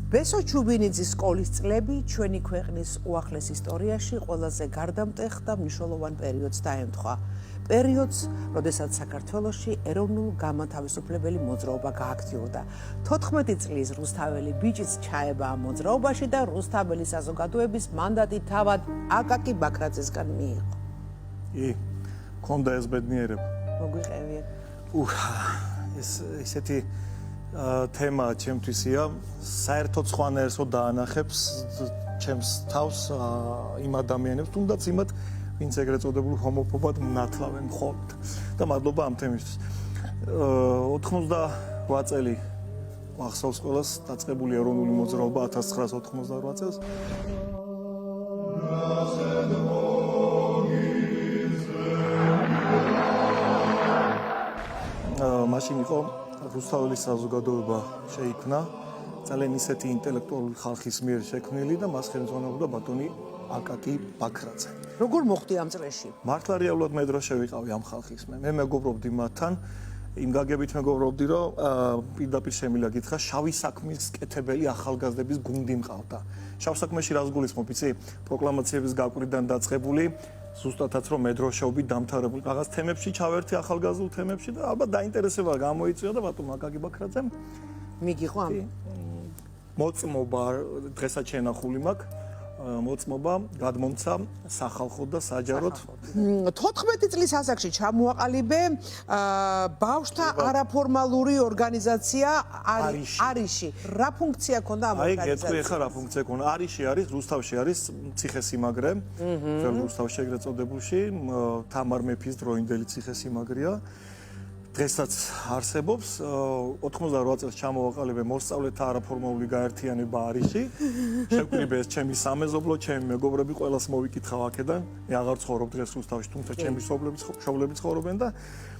ბესო ჩუბინიძის სკოლის წლები ჩვენი ქვეყნის უახლეს ისტორიაში ყველაზე გარდამტეხ და მნიშვნელოვან პერიოდს დაემთხვა. პერიოდს, როდესაც საქართველოში ეროვნულ გამათავისუფლებელი მოძრაობა გააქტიურდა. 14 წლის რუსთაველი ბიჭიც ჩაება ამ მოძრაობაში და რუსთაველი საზოგადოების მანდატი თავად აკაკი ბაქრაძესგან მიიღო. მქონდა ეს ბედნიერება. მოგვიყევიეთ. ესეთი თემა ჩემთვისია, საერთოდ სხვანაირსო დაანახებს ჩემს თავს იმ ადამიანებს, თუნდაც იმათ, ვინც ეგრეთ წოდებულ ჰომოფობად მნათლავენ მხოლოდ. და მადლობა ამ თემისთვის. 88 წელი ახსოვს ყველას დაწყებული ეროვნული მოძრაობა 1988 წელს. მაშინ იყო რუსთაველის საზოგადოება შეიქმნა, ძალიან ისეთი ინტელექტუალური ხალხის მიერ შექმნილი და მას ხელმძღვანელობდა ბატონი აკაკი ბაქრაძე. როგორ მოხდი ამ წრეში? მართლა რეალურად მე დრო შევიყავი ამ ხალხის მე მეგობრობდი მათთან, იმ გაგებით მეგობრობდი, რომ პირდაპირ შემიძლია გითხრა, შავი საქმის კეთებელი ახალგაზრდების გუნდი მყავდა. შავ საქმეში რას გულისხმობ, იცი? პროკლამაციების გაკვირიდან დაწყებული, ზუსტადაც რომ მე დრო შევბი დამთავრებული რაღაც თემებში ჩავერთი ახალგაზრდულ თემებში და ალბათ დაინტერესება გამოიწვია და ბატონ აკაკი ბაქრაძემ მიგიღო ამ მოწმობა დღესაც შენახული მაქვს. მოწმობა გადმომცა სახალხო და საჯაროდ 14 წლის ასაკში ჩამოაყალიბე ბავშვთა არაფორმალური ორგანიზაცია არიში. რა ფუნქცია ჰქონდა ამ ორგანიზაციას? აი, გეტყვი რა ფუნქცია ჰქონდა. არიში არის, რუსთავში არის ციხესიმაგრე, ძველ რუსთავში ეგრეთ წოდებულში, თამარ მეფის დროინდელი ციხესიმაგრეა. დღესაც არსებობს 88 წელს ჩამოვაყალიბე მოსწავლეთა არაფორმალური გაერთიანება არიში. შევკრიბე ეს ჩემი სამეზობლო, ჩემი მეგობრები ყველას მოვიკითხავ აქედან. მე აღარ ცხოვრობ დღეს რუსთავში, თუმცა ჩემი მშობლები ცხოვრობენ და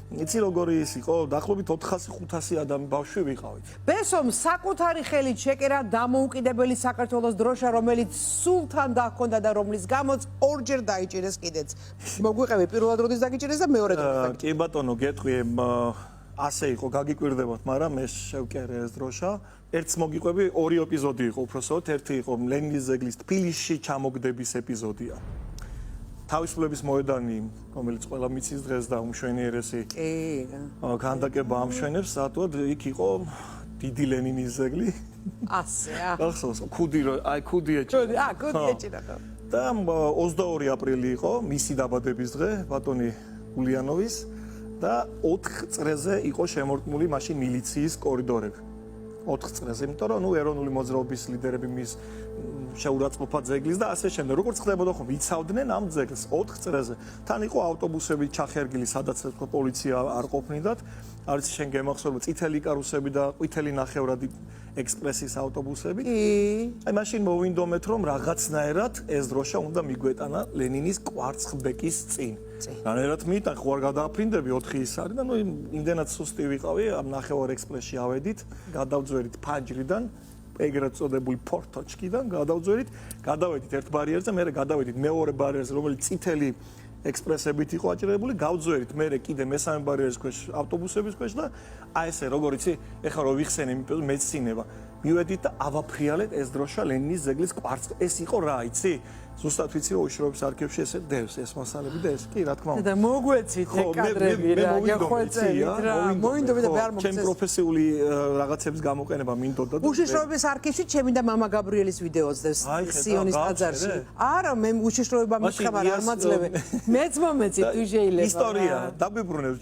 იცი როგორი ის იყო, დაახლოებით 400-500 ადამი ბავშვი ვიყავით. ბესომ საკუთარი ხელით შეკერა დამოუკიდებელი საქართველოს დროშა, რომელიც სულთან დahkონდა და რომლის გამოც ორჯერ დაიჭირეს კიდეც. მოგვიყევი პირველად როდის დაგიჭირეს და მეორედ როდის? კი ბატონო, გეტყვი, ასე იყო, გაგიკვირდებათ, მაგრამ მე შევკერე ეს დროშა. ერთს მოგიყვები, ორი ეპიზოდი იყო უпроსოდ, ერთი იყო ლენინის ზეგლის თბილისში ჩამოგდების ეპიზოდია. თავისუფლების მოედანი, რომელიც ყველა მიცის დღეს და უმშვენიერესი განდაკება ამშვენებს, სათუად იქ იყო დიდი ლენინის ზეგლი. ასე, ახსოვს, ქუდი ეჭირა. ქუდი ეჭირა. და 22 აპრილი იყო მისი დაბადების დღე, ბატონი ულიანოვის და 4 წრეზე იყო შემორტმული მაშინ მილიციის კორიდორები. 4 წრეზე, იმიტომ რომ ეროვნული მოძრაობის ლიდერები მის შეურაცხყოფა ძეგლის და ასე შემდეგ. როგორც ხდებოდა ხომ, იცავდნენ ამ ძეგლს 4 წრეზე. თან იყო ავტობუსები ჩახერგილი, სადაც პოლიცია არ ყოფნიდათ. არის შენ გემახსოვრება წითელი კარუსები და ყვითელი ნახევრადი ექსპრესის ავტობუსები. აი მაშინ მოვინდომეთ, რომ რაღაცნაირად ეს დროშა უნდა მიგვეტანა ლენინის კვარცხლბეკის წინ. რანაირად მიიტან, ხო არ გადააფრინდები 4 ის არის და ნუ იმდენად სუსტი ვიყავი, ამ ნახევარ ექსპრესში ავედით, გადავძვერით ფანჯრიდან, ეგრეთ წოდებული პორტოჩკიდან, გადავედით ერთ ბარიერზე, მერე გადავედით მეორე ბარიერზე, რომელიც წითელი ექსპრესებით იყო აჭრებული, გავძვერით მერე კიდე მესამე ბარიერის ქვეშ ავტობუსების ქვეშ და აი ესე როგორ იცი, ეხლა რო ვიხსენე მეცინება, მივედით და ავაფრიალეთ ეს დროშა ლენინის ზეგლის კვარცხლბეკი. ეს იყო რა, იცი? ზუსტად ვიცი რომ უშრობის არქივში ესე დევს ეს მასალები და ეს კი რა თქმა უნდა. და მოგვეცით ეგ კადრები რა, გეხვეწებით რა. მოინდომე და ვერ ჩემ პროფესიული რაღაცების გამოყენება მინდოდა და უშიშროების არქივში ჩემი და მამა გაბრიელის ვიდეოს დევს სიონის ტაძარში. არა, მე უშიშროება მიხარ არ მაძლევე. მეც მომეცით თუ შეიძლება. ისტორია, დაგვიბრუნებ.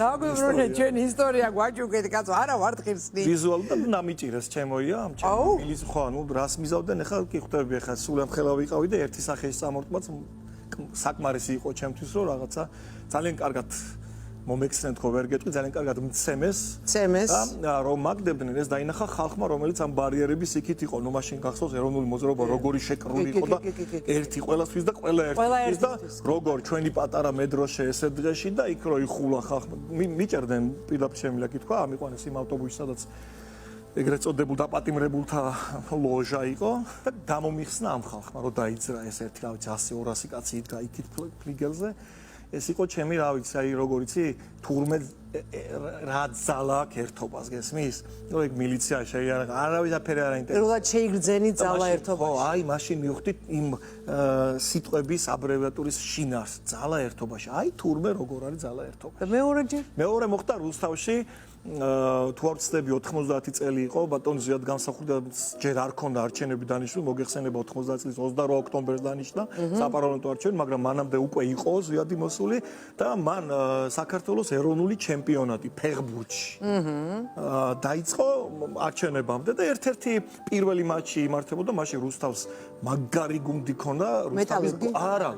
ჩვენი ისტორია გვაჭუქეთ კაცო, არა ვარ ღირსნი. ვიზუალურად და ნამიჭირეს ჩემოია ამ ჩემო მილის ხო ანუ რას მიზავდნენ ახლა კი ხვდები ახლა სულ ამ ხელა ვიყავი და ერთი სახეში სამორტმაც საკმარისი იყო ჩემთვის რომ რაღაცა ძალიან კარგად მომექცნეთ ხო ვერ გეტყვი ძალიან კარგად მცემეს და რომ მაგდებდნენ ეს დაინახა ხალხმა რომელიც ამ ბარიერების იქით იყო ნუ მაშინ გახსოვს ეროვნული მოძრაობა როგორი შეკრული იყო და ერთი ყველასთვის და ყველა ერთისთვის და როგორ ჩვენი პატარა მედროშე ესე დღეში და იქ რო იხულა ხალხმა მიჭერდნენ პირდაპირ შემიძლია კითხვა ამიყვანეს იმ ავტობუსში სადაც ეგრეთ წოდებულ დაპატიმრებულთა ლოჟა იყო და გამომიხსნა ამ ხალხმა რომ დაიძრა ეს ერთი რა ვიცი 100-200 კაცი იდგა იქით ფლიგელზე ეს იყო ჩემი, რა ვიცი, აი როგორ იცი, თურმე რა ძალა აქვს ერთობას, გესმის? ნუ ეგ მილიცია შეიარა, არავის აფერი არ აინტერესებს. პირველად შეიგრძენი ძალა ერთობაში. ხო, აი მაშინ მივხვდით იმ სიტყვების აბრევიატურის შინას, ძალა ერთობაში. აი თურმე როგორ არის ძალა ერთობა. და მეორეჯერ? მეორე მოხდა რუსთავში თუ არ ვცდები 90 წელი იყო ბატონ ზიად გამსახურდა ჯერ არ ქონდა არჩევნები დანიშნული მოგეხსენება 90 წლის 28 ოქტომბერს დანიშნა საპარლამენტო არჩევნები მაგრამ მანამდე უკვე იყო ზიადი მოსული და მან საქართველოს ეროვნული ჩემპიონატი ფეხბურთში დაიწყო არჩევნებამდე და ერთ-ერთი პირველი მატჩი იმართებოდა მაშინ რუსთავს მაგარი გუნდი ქონდა რუსთავის არა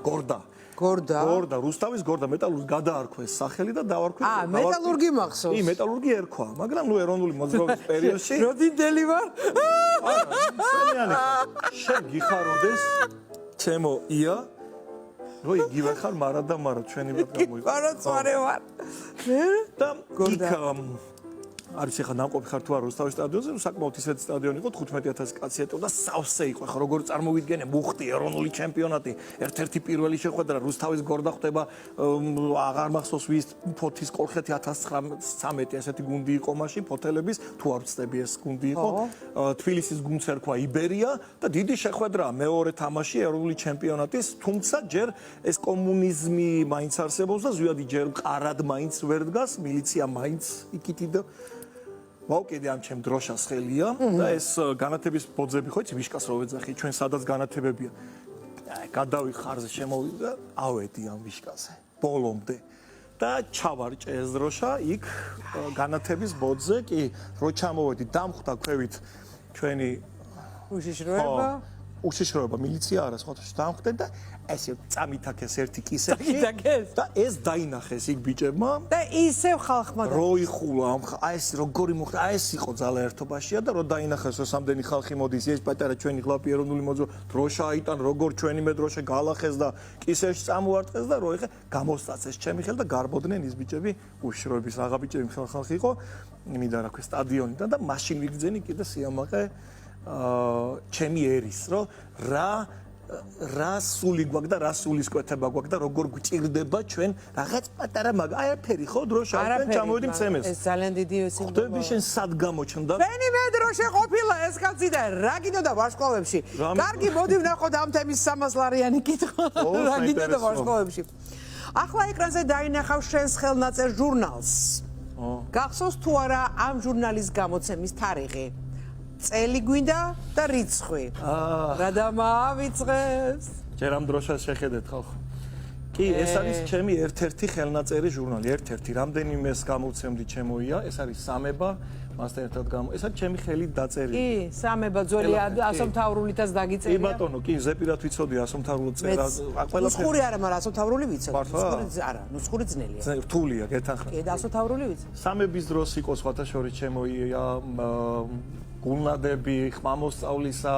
გორდა რუსთავის გორდა მეტალურგი გადაარქვეს სახელი და დავარქვით მეტალურგი მახსოვს კი მეტალურგი ერქვა მაგრამ ნუ ეროვნული მოძრაობის პერიოდში როდინდელი ვარ შენ გიხაროდეს ჩემო ია რო იგივე ხარ მარა და მარა ჩვენი პროგრამული პაროცვარე ვარ და იქ არის ახლა ნამყოფი ხარ თუ არა რუსთავის სტადიონზე, საკმაოდ ისეთი სტადიონი იყო 15000 კაცი ეტყოდა და სავსე იყო. ხო როგორ წარმოვიდგენე, მუხტი ეროვნული ჩემპიონატი, ერთ-ერთი პირველი შეხვედრა რუსთავის გორდა ხდება, აღარ მახსოვს ვის ფოთის კოლხეთი 1913 ესეთი გუნდი იყო მაშინ, ფოთელების, თუ არ ვცდები ეს გუნდი იყო. თბილისის გუნდს ერქვა იბერია და დიდი შეხვედრა მეორე თამაში ეროვნული ჩემპიონატის, თუმცა ჯერ ეს კომუნიზმი მაინც არსებობს და ზვიადი ჯერ მყარად მაინც ვერ დგას, მილიცია მაინც იქითი და მოვკიდე ამ ჩემ დროშას ხელია და ეს განათების ბოძები ხო იცი ვიშკას რო ვეძახი ჩვენ სადაც განათებებია გადავი ხარზე შემოვიდა ავედი ამ ვიშკაზე ბოლომდე და ჩავარჭე ეს დროშა იქ განათების ბოძზე კი რო ჩამოვედი დამხვდა ქვევით ჩვენი უშიშროება მილიცია არა სხვათა დამხვდნენ და ესე წამითაქეს ერთი კისერში და ეს დაინახეს იქ ბიჭებმა და ისევ ხალხმა როიხულა აი ეს როგორი მოხდა აი ეს იყო ძალა ერთობაშია და რო დაინახეს რომ სამდენი ხალხი მოდის ეს პატარა ჩვენი ხლაპი ეროვნული მოძრაობა დროშა აიტან როგორ ჩვენი მედროშე გალახეს და კისერში წამოარტყეს და რო ეხა გამოსტაცეს ჩემი ხელ და გარბოდნენ ის ბიჭები უშიშროების რაღა ბიჭები ხალხი იყო იმიდა რა ქვია სტადიონიდან და მაშინ ვიგრძენი კიდე სიამაყე ჩემი ერის რომ რა სული გვაქვს და რა სულის კვეთება გვაქვს და როგორ გვჭირდება ჩვენ რაღაც პატარა მაგ აი ფერი ხო დროშა ჩვენ ჩამოვიდი მცემეს ეს ძალიან დიდი სიმბოლოა ხდები შენ სად გამოჩნდა ჩვენი მედროშე ყოფილა ეს კაცი და რა გინდოდა ვარსკვლავებში კარგი მოდი ვნახოთ ამ თემის 300 ლარიანი კითხვა რა გინდოდა ვარსკვლავებში ახლა ეკრანზე დაინახავ შენს ხელნაწერ ჟურნალს გახსოვს თუ არა ამ ჟურნალის გამოცემის თარიღი წელი გვინდა და რიცხვი. რა დამავიწყეს? ჯერ ამ დროშას შეხედეთ ხალხო. კი, ეს არის ჩემი ერთ-ერთი ხელნაწერი ჟურნალი, ერთ-ერთი. რამდენიმეს გამოვცემდი ჩემოია, ეს არის სამება, მასთან ერთად ეს არის ჩემი ხელით დაწერილი. კი, სამება ძველი ასომთავრულითაც დაგიწერია. კი ბატონო, კი, ზეპირად ვიცოდი ასომთავრული წერა. ნუსხური არა, მაგრამ ასომთავრული ვიცოდი. ნუსხური არა, ნუსხური ძნელია. რთულია, გეთანხმები. კი, და ასომთავრული ვიცოდი. სამების დროს იყო სხვათა შორის ჩემოია გულნადები, ხმამოსწავლისა,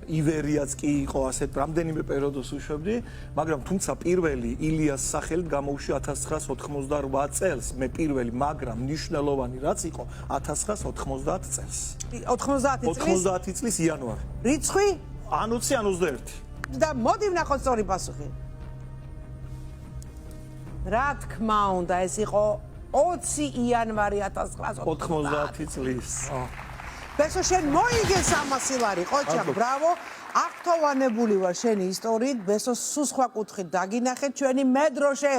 ივერიაც კი იყო ასეთ რამდენიმე პერიოდს უშვებდი, მაგრამ თუმცა პირველი ილიას სახელით გამოუშვი 1998 წელს, მე პირველი, მაგრამ მნიშვნელოვანი რაც იყო 1990 წელს. 90 წლის იანვარი. რიცხვი? ან 20 ან 21. და მოდი ვნახოთ სწორი პასუხი. რა თქმა უნდა, ეს იყო 20 იანვარი 1990 წლის. ბესო შენ მოიგე 300 ლარი, ყოჩა, ბრავო. აღთოვანებული ვარ შენი ისტორიით, ბესო სულ სხვა კუთხით დაგინახეთ ჩვენი მედროშე,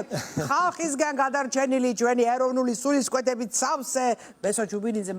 ხალხისგან გადარჩენილი ჩვენი ეროვნული სულისკვეთებით სავსე, ბესო ჩუბინიძე